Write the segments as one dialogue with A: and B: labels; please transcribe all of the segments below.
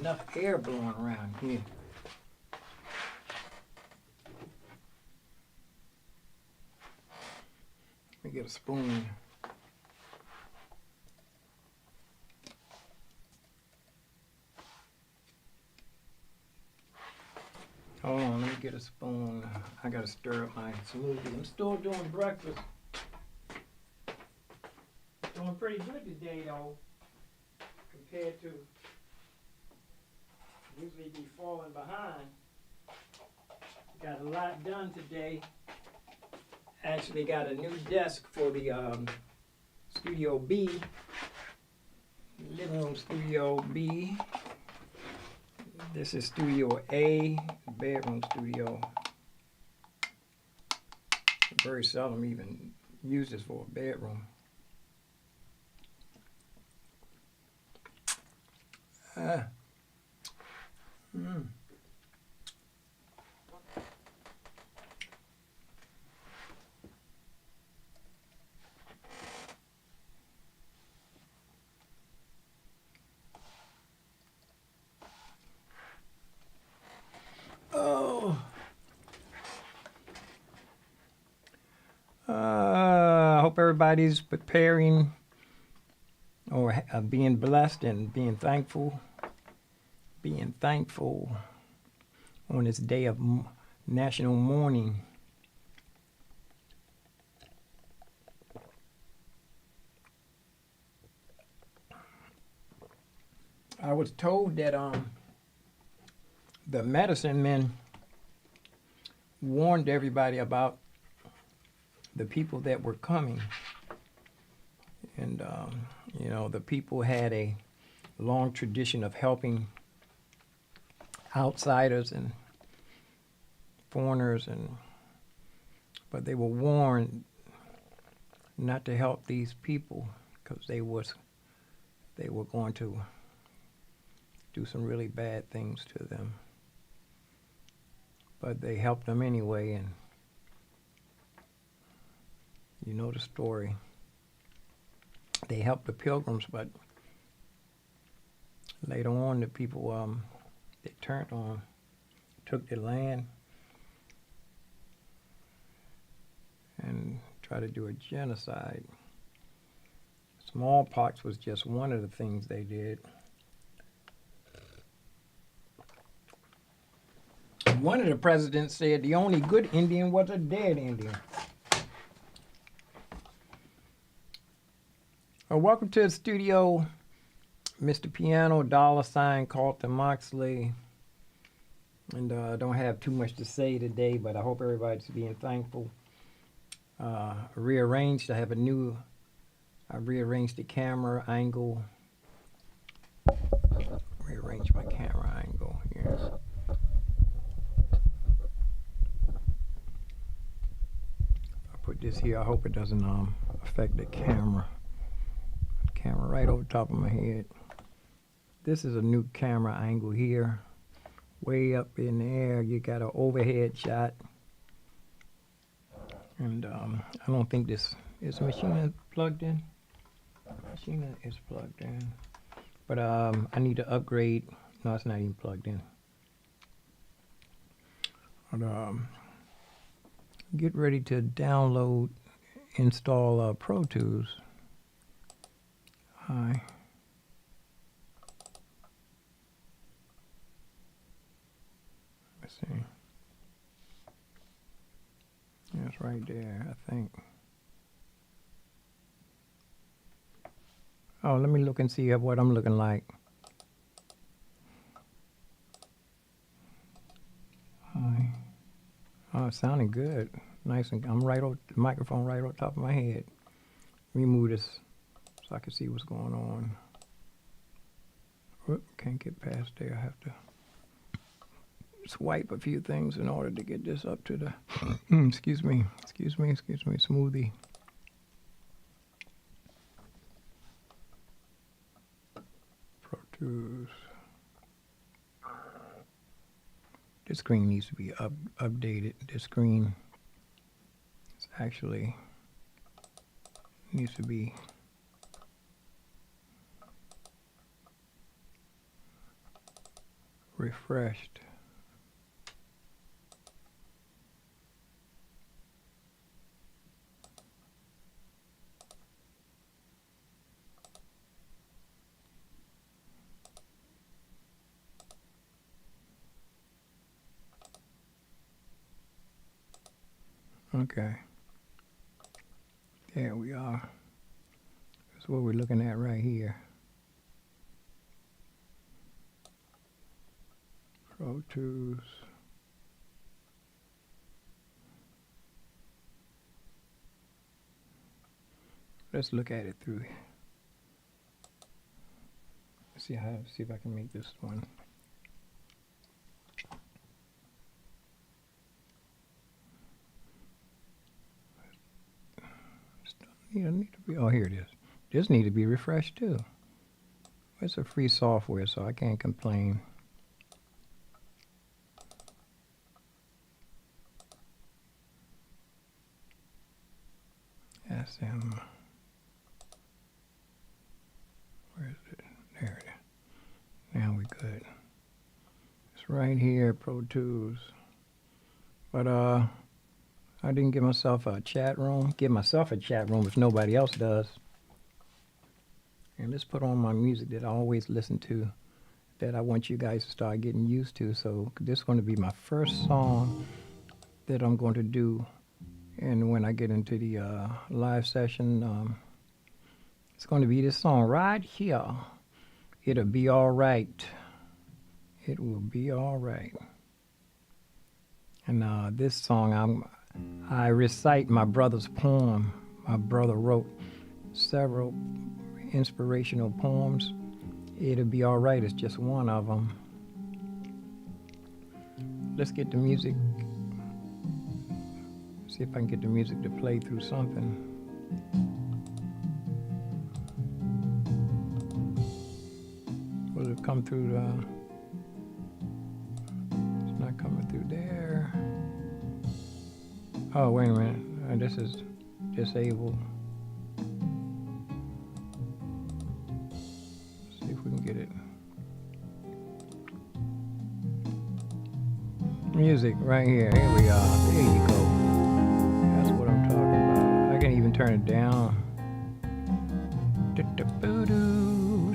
A: enough air blowing around here. Let me get a spoon. Hold on, let me get a spoon. I gotta stir up my smoothie. I'm still doing breakfast. Doing pretty good today though, compared to usually be falling behind. Got a lot done today. Actually got a new desk for the Studio B, living room Studio B. This is Studio A, bedroom studio. Very seldom even use this for a bedroom. I hope everybody's preparing or being blessed and being thankful. Being thankful on this day of national mourning. I was told that the medicine men warned everybody about the people that were coming. And, you know, the people had a long tradition of helping outsiders and foreigners, but they were warned not to help these people because they were going to do some really bad things to them. But they helped them anyway, and you know the story. They helped the pilgrims, but later on the people they turned on, took their land, and tried to do a genocide. Smallpox was just one of the things they did. One of the presidents said the only good Indian was a dead Indian. Welcome to the studio, Mr. Piano, $Carlton And I don't have too much to say today, but I hope everybody's being thankful. I rearranged the camera angle. Rearrange my camera angle here. I put this here. I hope it doesn't affect the camera. Camera right over top of my head. This is a new camera angle here. Way up in the air, you got an overhead shot. And I don't think this is the machine plugged in. Machine is plugged in. But I need to upgrade. No, it's not even plugged in. But, get ready to download, install Pro Tools. Hi. Let's see. Yeah, it's right there, I think. Oh, let me look and see what I'm looking like. Hi. Oh, it's sounding good. Nice, and I'm right over the microphone right on top of my head. Let me move this so I can see what's going on. Whoop, can't get past there. I have to swipe a few things in order to get this up to the excuse me, smoothie. Pro Tools. This screen needs to be updated. This screen is actually needs to be . refreshed. Okay. There we are. That's what we're looking at right here. Pro Tools. Let's look at it through. See if I can make this one. Need to be. Oh, here it is. This need to be refreshed too. It's a free software, so I can't complain. SM. Where is it? There it is. Now we good. It's right here, Pro Tools. But I didn't give myself a chat room. Give myself a chat room if nobody else does. And let's put on my music that I always listen to, that I want you guys to start getting used to. So this is going to be my first song that I'm going to do. And when I get into the live session, it's going to be this song right here. It'll be all right. It will be all right. And this song, I recite my brother's poem. My brother wrote several inspirational poems. It'll be all right. It's just one of them. Let's get the music. See if I can get the music to play through something. Will it come through the... It's not coming through there. Oh, wait a minute. This is disabled. Let's see if we can get it. Music right here. Here we are. There you go. That's what I'm talking about. I can even turn it down.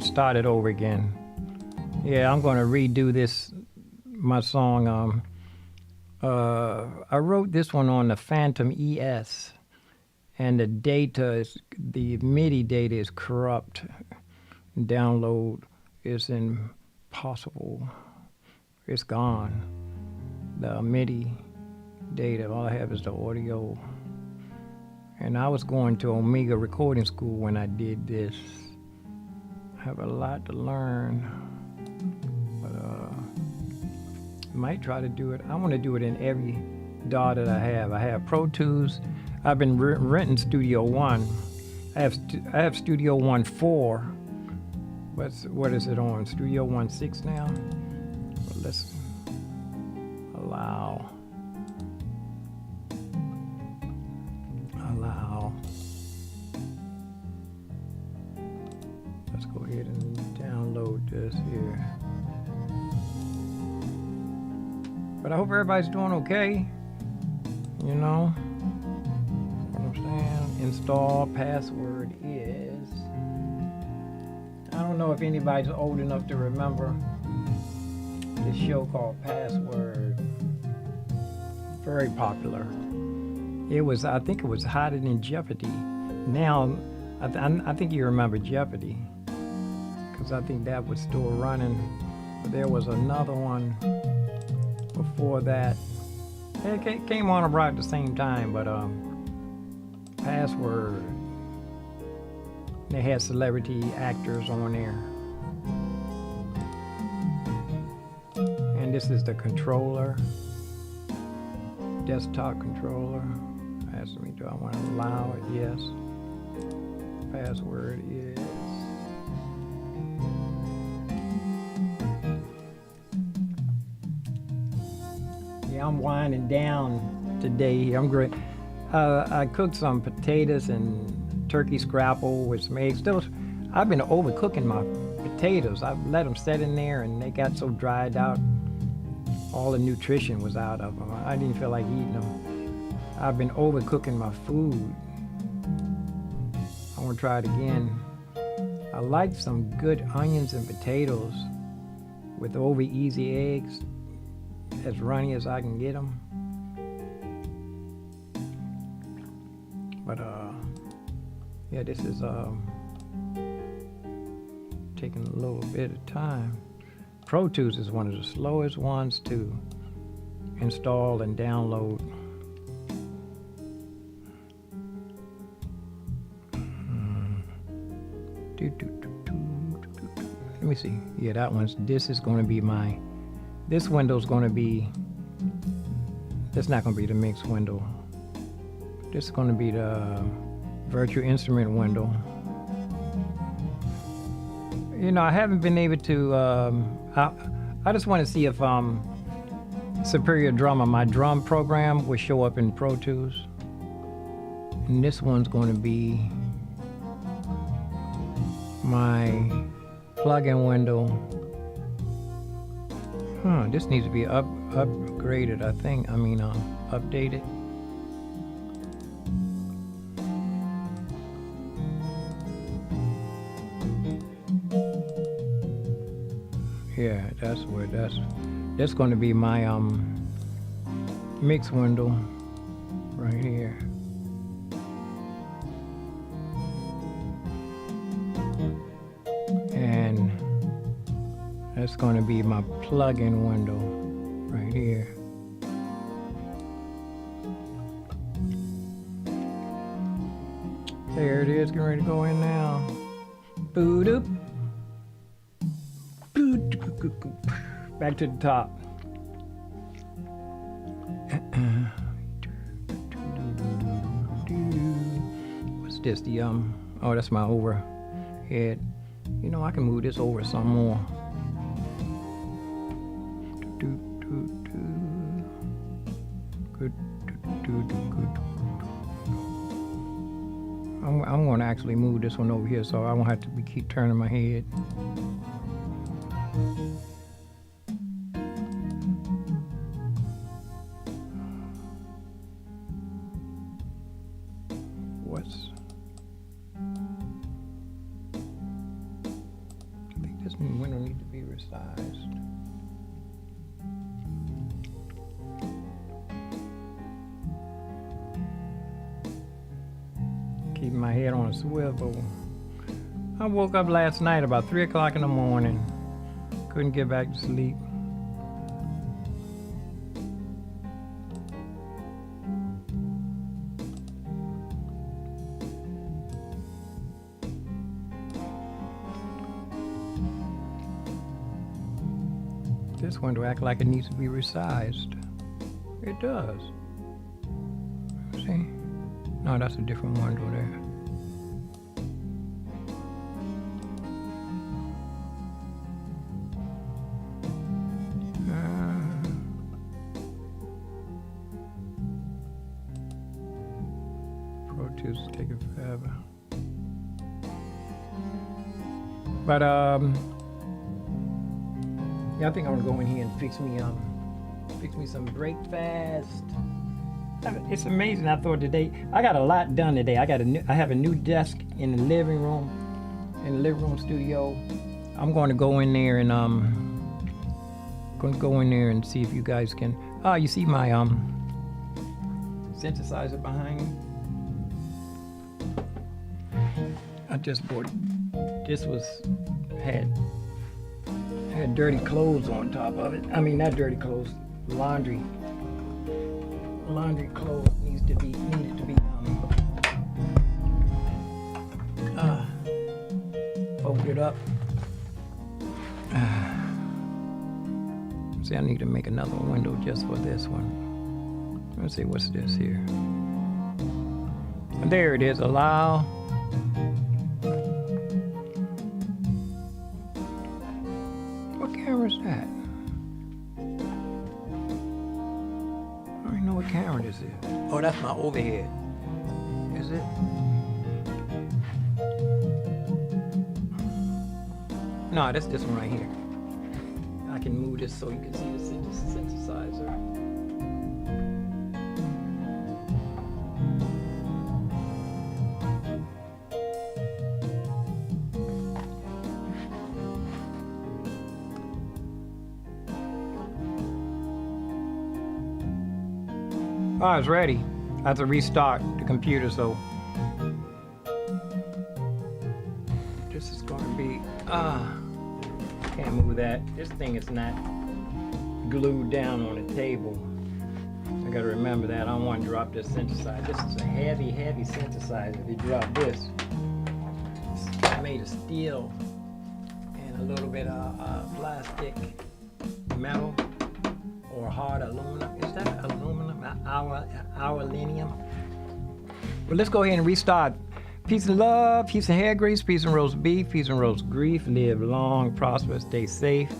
A: Start it over again. Yeah, I'm going to redo this, my song. I wrote this one on the Phantom ES, and the MIDI data is corrupt. Download is impossible. It's gone. The MIDI data, all I have is the audio. And I was going to Omega Recording School when I did this. I have a lot to learn, but I might try to do it. I want to do it in every DAW that I have. I have Pro Tools. I've been renting Studio One. I have Studio One 4. What is it on? Studio One 6 now? But let's allow. Let's go ahead and download this here. But I hope everybody's doing okay. You know what I'm saying? Install password is... I don't know if anybody's old enough to remember this show called Password. Very popular. It was, I think it was hotter than Jeopardy. Now, I think you remember Jeopardy, because I think that was still running. But there was another one before that. It came on about the same time, but Password. They had celebrity actors on there. And this is the controller, desktop controller. Ask me, do I want to allow it? Yes. Password is... Yeah, I'm winding down today. I'm great. I cooked some potatoes and turkey scrapple with some eggs. I've been overcooking my potatoes. I've let them set in there and they got so dried out. all the nutrition was out of them. I didn't feel like eating them. I've been overcooking my food. I want to try it again. I like some good onions and potatoes with over easy eggs, as runny as I can get them. But yeah, this is taking a little bit of time. Pro Tools is one of the slowest ones to install and download. Let me see. Yeah, that one's. This is going to be my. This window's going to be. That's not going to be the mix window. This is going to be the virtual instrument window. You know, I haven't been able to. I just want to see if Superior Drummer, my drum program, will show up in Pro Tools. And this one's going to be my plug-in window. This needs to be upgraded, I think. I mean, updated. Yeah, that's where that's going to be my mix window right here. And that's going to be my plug-in window right here. There it is, getting ready to go in now. Boot-oop. Back to the top. What's this? The oh, that's my overhead. You know, I can move this over some more. Good. I'm going to actually move this one over here, so I won't have to keep turning my head. I think this window needs to be resized. Keeping my head on a swivel. I woke up last night about 3 o'clock in the morning. Couldn't get back to sleep. This window acts like it needs to be resized. It does. See? No, that's a different window there. Pro Tools is taking forever. But yeah, I think I'm gonna go in here and fix me some breakfast. It's amazing. I thought today I got a lot done today. I have a new desk in the living room studio. I'm going to go in there and see if you guys can. Oh, you see my synthesizer behind me? I just bought it. This had dirty clothes on top of it. I mean, not dirty clothes, laundry clothes needed to be folded up. See, I need to make another window just for this one. Let's see, what's this here? There it is, allow. What camera is that? I don't even know what camera this is. Oh, that's my overhead. Is it? No, that's this one right here. I can move move this so you can see the synthesizer. Oh, it's ready. I have to restart the computer, so this is going to be, can't move that. This thing is not glued down on the table. I got to remember that. I don't want to drop this synthesizer. This is a heavy, heavy synthesizer. If you drop this, it's made of steel and a little bit of plastic, metal, or hard aluminum. Is that aluminum? Aluminium? Well, let's go ahead and restart. Peace and love, peace and hair grease, peace and roast beef, peace and roast grief. Live long, prosper, stay safe.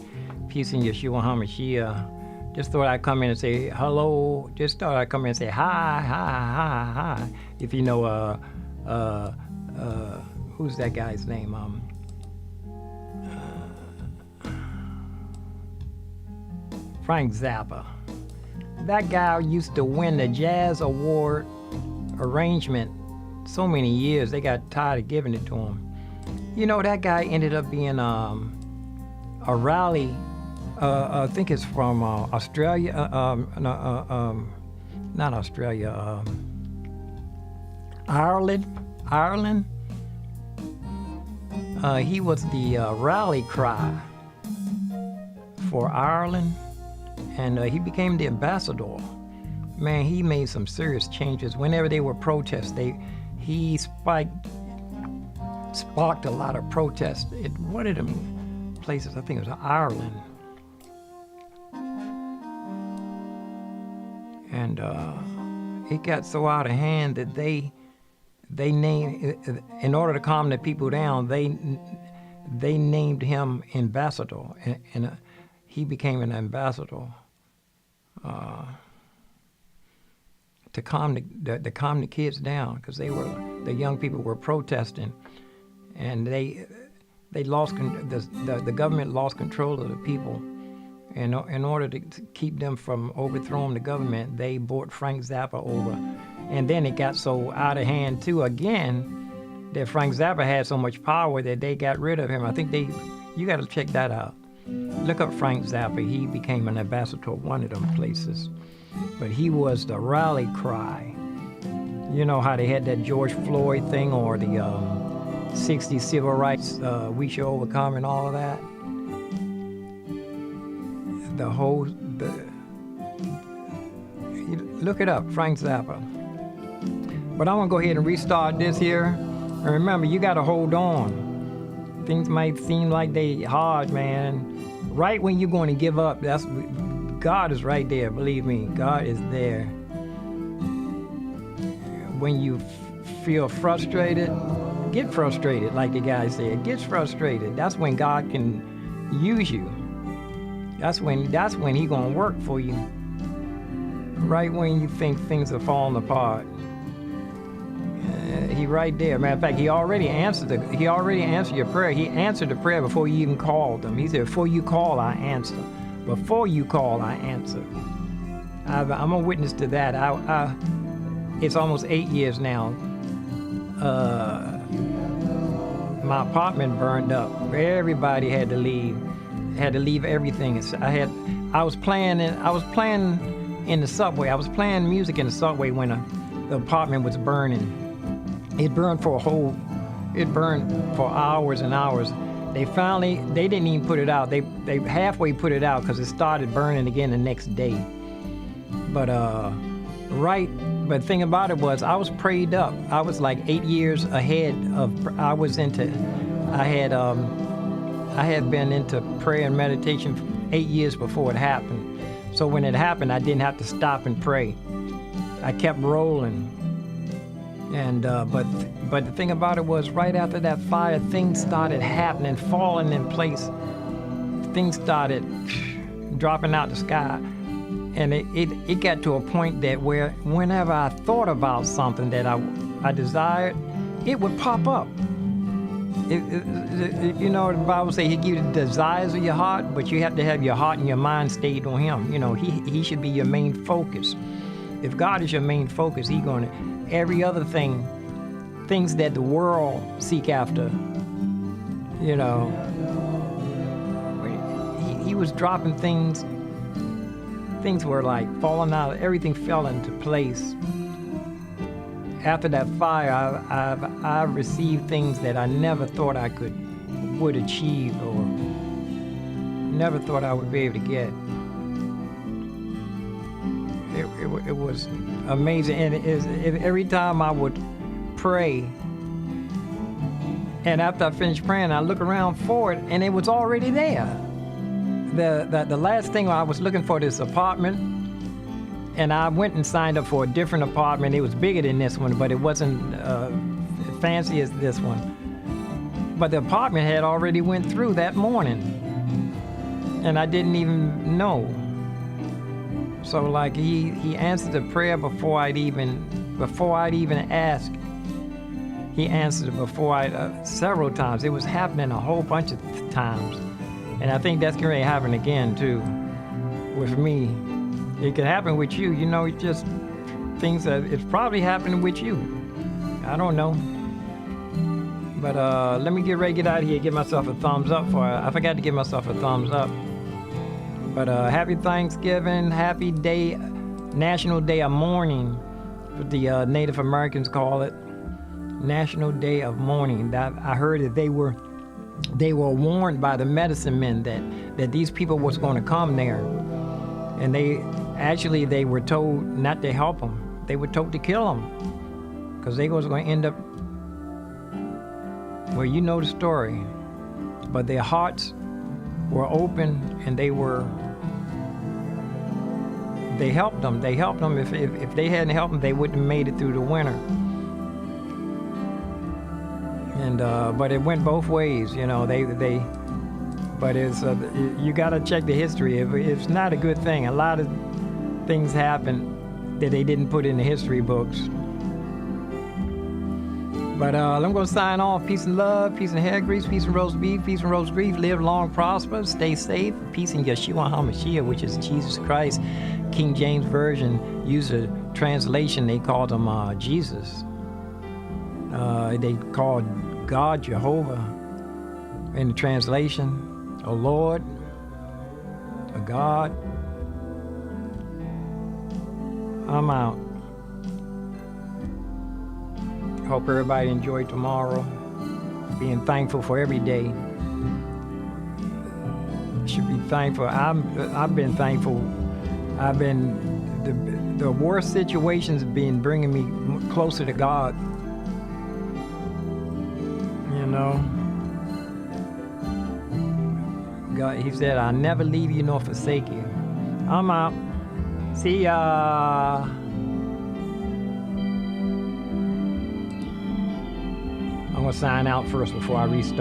A: Peace in Yeshua HaMashiach. Just thought I'd come in and say hello. Just thought I'd come in and say hi, hi, hi, hi. If you know, who's that guy's name? Frank Zappa. That guy used to win the Jazz Award arrangement so many years. They got tired of giving it to him. You know, that guy ended up being a rally. I think it's from Australia. Not Australia. Ireland. He was the rally cry for Ireland. And he became the ambassador. Man, he made some serious changes. Whenever they were protests, he sparked a lot of protests. One of them places, I think it was Ireland. And it got so out of hand that they named, in order to calm the people down, they named him ambassador, and he became an ambassador to calm the kids down, because the young people were protesting, and the government lost control of the people. And in order to keep them from overthrowing the government, they brought Frank Zappa over. And then it got so out of hand too again that Frank Zappa had so much power that they got rid of him. I think you got to check that out. Look up Frank Zappa. He became an ambassador of one of them places. But he was the rally cry. You know how they had that George Floyd thing, or the 60 civil rights, we should overcome, and all of that. Look it up, Frank Zappa. But I'm gonna go ahead and restart this here. And remember, you gotta hold on. Things might seem like they hard, man. Right when you're going to give up, God is right there. Believe me, God is there. When you feel frustrated, get frustrated, like the guy said. Get frustrated. That's when God can use you. That's when He gonna work for you. Right when you think things are falling apart, He right there. Matter of fact, He already answered your prayer. He answered the prayer before you even called Him. He said, "Before you call, I answer. Before you call, I answer." I'm a witness to that. It's almost 8 years now. My apartment burned up. Everybody had to leave. Had to leave everything. I was playing in the subway. I was playing music in the subway when the apartment was burning. It burned for hours and hours. They didn't even put it out. They halfway put it out because it started burning again the next day. But the thing about it was, I was prayed up. I was like 8 years ahead of. I had been into prayer and meditation 8 years before it happened. So when it happened, I didn't have to stop and pray. I kept rolling. And but the thing about it was, right after that fire, things started happening, falling in place. Things started dropping out the sky. And it got to a point that whenever I thought about something that I desired, it would pop up. You know, the Bible says He gives you the desires of your heart, but you have to have your heart and your mind stayed on Him. You know, He should be your main focus. If God is your main focus, He's going to every other things that the world seek after. You know, He was dropping things. Things were like falling out. Everything fell into place. After that fire, I've received things that I never thought I would achieve, or never thought I would be able to get. It was amazing, and every time I would pray, and after I finished praying, I look around for it, and it was already there. The last thing I was looking for this apartment. And I went and signed up for a different apartment. It was bigger than this one, but it wasn't fancy as this one. But the apartment had already went through that morning, and I didn't even know. So like he answered the prayer before I'd even asked. He answered it before several times. It was happening a whole bunch of times, and I think that's going to happen again too, with me. It could happen with you, you know, it's just things that it's probably happening with you. I don't know. But let me get ready to get out of here, give myself a thumbs up I forgot to give myself a thumbs up. But happy Thanksgiving, happy day, National Day of Mourning, what the Native Americans call it. National Day of Mourning. I heard that they were warned by the medicine men that these people was going to come there. And they were told not to help them. They were told to kill them, because they was going to end up, well, you know the story. But their hearts were open, and they helped them. They helped them. If they hadn't helped them, they wouldn't have made it through the winter. And but it went both ways, you know. But it's you got to check the history. It's not a good thing. A lot of things happen that they didn't put in the history books. But I'm going to sign off. Peace and love, peace and hair grease, peace and roast beef, peace and roast grief. Live long, prosper, stay safe. Peace in Yeshua HaMashiach, which is Jesus Christ. King James Version used a translation. They called him Jesus. They called God Jehovah in the translation. A Lord, a God. I'm out. Hope everybody enjoyed tomorrow. Being thankful for every day. Should be thankful. I've been thankful. The worst situations have been bringing me closer to God. You know. God, He said, "I'll never leave you nor forsake you." I'm out. See ya. I'm going to sign out first before I restart.